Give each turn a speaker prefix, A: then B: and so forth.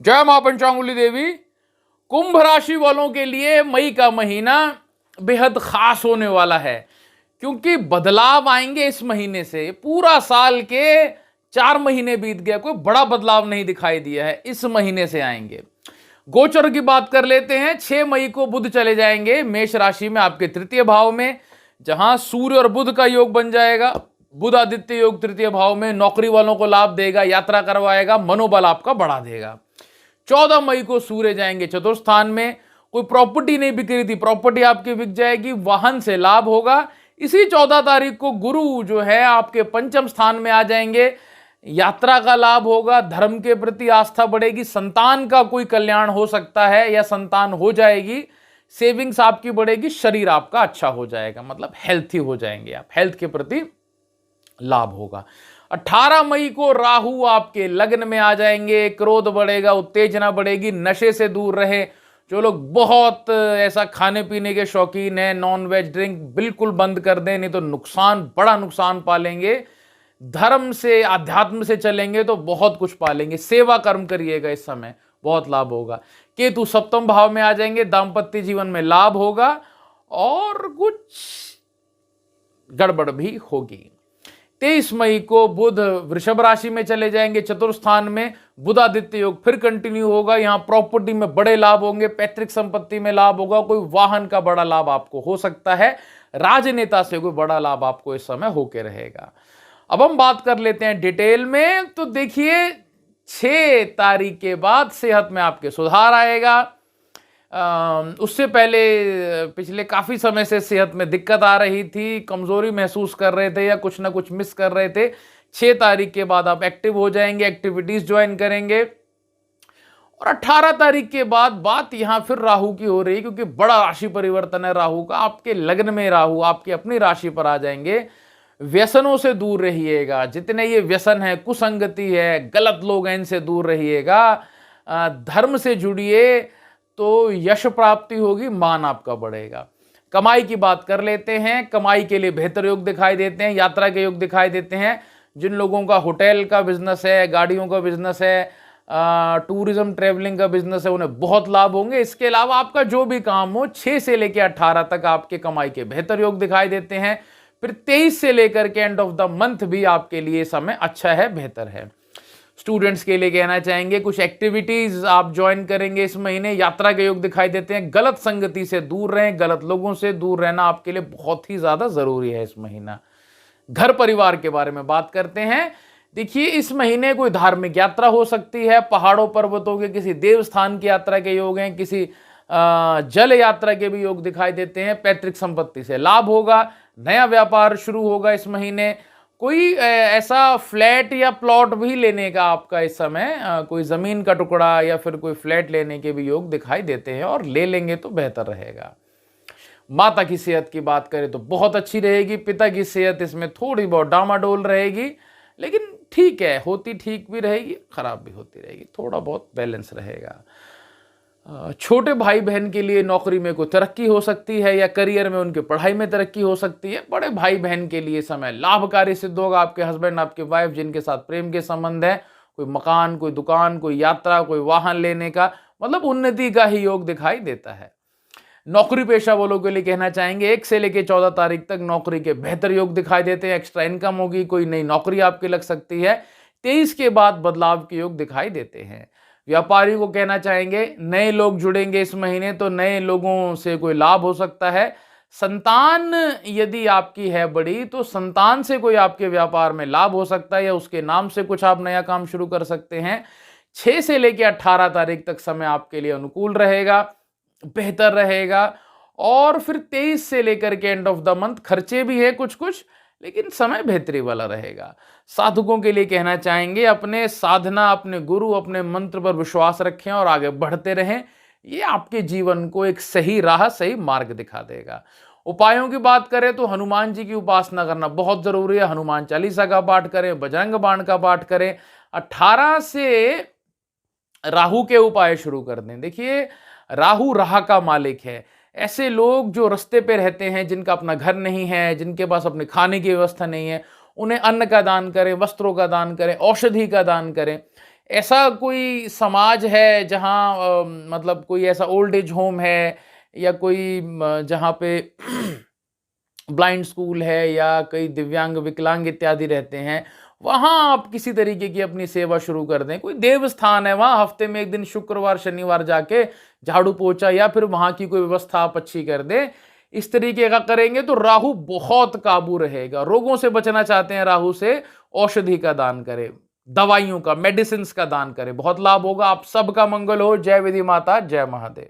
A: जय मां पंचांगुली देवी। कुंभ राशि वालों के लिए मई का महीना बेहद खास होने वाला है, क्योंकि बदलाव आएंगे इस महीने से। पूरा साल के 4 महीने बीत गया, कोई बड़ा बदलाव नहीं दिखाई दिया है, इस महीने से आएंगे। गोचर की बात कर लेते हैं। 6 मई को बुध चले जाएंगे मेष राशि में, आपके तृतीय भाव में, जहां सूर्य और बुध का योग बन जाएगा। बुध आदित्य योग तृतीय भाव में नौकरी वालों को लाभ देगा, यात्रा करवाएगा, मनोबल आपका बढ़ा देगा। 14 मई को सूर्य जाएंगे चतुर्थ स्थान में। कोई प्रॉपर्टी नहीं बिक रही थी, प्रॉपर्टी आपकी बिक जाएगी, वाहन से लाभ होगा। इसी 14 तारीख को गुरु जो है आपके पंचम स्थान में आ जाएंगे, यात्रा का लाभ होगा, धर्म के प्रति आस्था बढ़ेगी, संतान का कोई कल्याण हो सकता है या संतान हो जाएगी, सेविंग्स आपकी बढ़ेगी, शरीर आपका अच्छा हो जाएगा, मतलब हेल्थी हो जाएंगे आप, हेल्थ के प्रति लाभ होगा। 18 मई को राहु आपके लग्न में आ जाएंगे, क्रोध बढ़ेगा, उत्तेजना बढ़ेगी, नशे से दूर रहे। जो लोग बहुत ऐसा खाने पीने के शौकीन हैं, नॉन वेज ड्रिंक बिल्कुल बंद कर दें, नहीं तो नुकसान, बड़ा नुकसान पालेंगे। धर्म से, अध्यात्म से चलेंगे तो बहुत कुछ पालेंगे। सेवा कर्म करिएगा, इस समय बहुत लाभ होगा। केतु सप्तम भाव में आ जाएंगे, दाम्पत्य जीवन में लाभ होगा और कुछ गड़बड़ भी होगी। 23 मई को बुध वृषभ राशि में चले जाएंगे, चतुर्थ स्थान में। बुध आदित्य योग फिर कंटिन्यू होगा। यहां प्रॉपर्टी में बड़े लाभ होंगे, पैतृक संपत्ति में लाभ होगा, कोई वाहन का बड़ा लाभ आपको हो सकता है, राजनेता से कोई बड़ा लाभ आपको इस समय होके रहेगा। अब हम बात कर लेते हैं डिटेल में। तो देखिए, 6 तारीख के बाद सेहत में आपके सुधार आएगा। उससे पहले पिछले काफी समय से सेहत में दिक्कत आ रही थी, कमजोरी महसूस कर रहे थे या कुछ ना कुछ मिस कर रहे थे। 6 तारीख के बाद आप एक्टिव हो जाएंगे, एक्टिविटीज ज्वाइन करेंगे। और 18 तारीख के बाद बात यहां फिर राहु की हो रही, क्योंकि बड़ा राशि परिवर्तन है राहु का। आपके लग्न में राहु आपकी अपनी राशि पर आ जाएंगे। व्यसनों से दूर रहिएगा, जितने ये व्यसन है, कुसंगति है, गलत लोग हैं, इनसे दूर रहिएगा। धर्म से जुड़िए तो यश प्राप्ति होगी, मान आपका बढ़ेगा। कमाई की बात कर लेते हैं। कमाई के लिए बेहतर योग दिखाई देते हैं, यात्रा के योग दिखाई देते हैं। जिन लोगों का होटल का बिजनेस है, गाड़ियों का बिजनेस है, टूरिज्म ट्रेवलिंग का बिजनेस है, उन्हें बहुत लाभ होंगे। इसके अलावा आपका जो भी काम हो, 6 से लेकर 18 तक आपके कमाई के बेहतर योग दिखाई देते हैं। फिर 23 से लेकर के एंड ऑफ द मंथ भी आपके लिए समय अच्छा है, बेहतर है। स्टूडेंट्स के लिए कहना चाहेंगे, कुछ एक्टिविटीज आप ज्वाइन करेंगे इस महीने। यात्रा के योग दिखाई देते हैं। गलत संगति से दूर रहें, गलत लोगों से दूर रहना आपके लिए बहुत ही ज्यादा जरूरी है इस महीना। घर परिवार के बारे में बात करते हैं। देखिए, इस महीने कोई धार्मिक यात्रा हो सकती है, पहाड़ों पर्वतों के किसी देव स्थान की यात्रा के योग हैं, किसी जल यात्रा के भी योग दिखाई देते हैं। पैतृक संपत्ति से लाभ होगा, नया व्यापार शुरू होगा इस महीने। कोई ऐसा फ्लैट या प्लॉट भी लेने का आपका इस समय, कोई जमीन का टुकड़ा या फिर कोई फ्लैट लेने के भी योग दिखाई देते हैं, और ले लेंगे तो बेहतर रहेगा। माता की सेहत की बात करें तो बहुत अच्छी रहेगी। पिता की सेहत इसमें थोड़ी बहुत डामाडोल रहेगी, लेकिन ठीक है, होती ठीक भी रहेगी, खराब भी होती रहेगी, थोड़ा बहुत बैलेंस रहेगा। छोटे भाई बहन के लिए नौकरी में कोई तरक्की हो सकती है या करियर में उनके पढ़ाई में तरक्की हो सकती है। बड़े भाई बहन के लिए समय लाभकारी सिद्ध होगा। आपके हस्बैंड, आपके वाइफ जिनके साथ प्रेम के संबंध है, कोई मकान, कोई दुकान, कोई यात्रा, कोई वाहन लेने का, मतलब उन्नति का ही योग दिखाई देता है। नौकरी पेशा वालों के लिए कहना चाहेंगे, 1 से लेकर 14 तारीख तक नौकरी के बेहतर योग दिखाई देते हैं। एक्स्ट्रा इनकम होगी, कोई नई नौकरी आपकी लग सकती है। 23 के बाद बदलाव के योग दिखाई देते हैं। व्यापारी को कहना चाहेंगे, नए लोग जुड़ेंगे इस महीने, तो नए लोगों से कोई लाभ हो सकता है। संतान यदि आपकी है बड़ी, तो संतान से कोई आपके व्यापार में लाभ हो सकता है, या उसके नाम से कुछ आप नया काम शुरू कर सकते हैं। 6 से लेकर 18 तारीख तक समय आपके लिए अनुकूल रहेगा, बेहतर रहेगा। और फिर 23 से लेकर के एंड ऑफ द मंथ खर्चे भी है कुछ कुछ, लेकिन समय बेहतरी वाला रहेगा। साधकों के लिए कहना चाहेंगे, अपने साधना, अपने गुरु, अपने मंत्र पर विश्वास रखें और आगे बढ़ते रहें। ये आपके जीवन को एक सही राह, सही मार्ग दिखा देगा। उपायों की बात करें तो हनुमान जी की उपासना करना बहुत जरूरी है। हनुमान चालीसा का पाठ करें, बजरंग बाण का पाठ करें। 18 से राहु के उपाय शुरू कर दें। देखिए, राहु राह का मालिक है। ऐसे लोग जो रास्ते पे रहते हैं, जिनका अपना घर नहीं है, जिनके पास अपने खाने की व्यवस्था नहीं है, उन्हें अन्न का दान करें, वस्त्रों का दान करें, औषधि का दान करें। ऐसा कोई समाज है जहाँ मतलब कोई ऐसा ओल्ड एज होम है या कोई जहाँ पे ब्लाइंड स्कूल है या कई दिव्यांग विकलांग इत्यादि रहते हैं, वहां आप किसी तरीके की अपनी सेवा शुरू कर दें। कोई देव स्थान है वहां हफ्ते में एक दिन शुक्रवार शनिवार जाके झाड़ू पोछा या फिर वहां की कोई व्यवस्था आप अच्छी कर दें। इस तरीके का करेंगे तो राहु बहुत काबू रहेगा। रोगों से बचना चाहते हैं राहु से, औषधि का दान करें, दवाइयों का, मेडिसिन का दान करें, बहुत लाभ होगा। आप सबका मंगल हो। जय विधि माता, जय महादेव।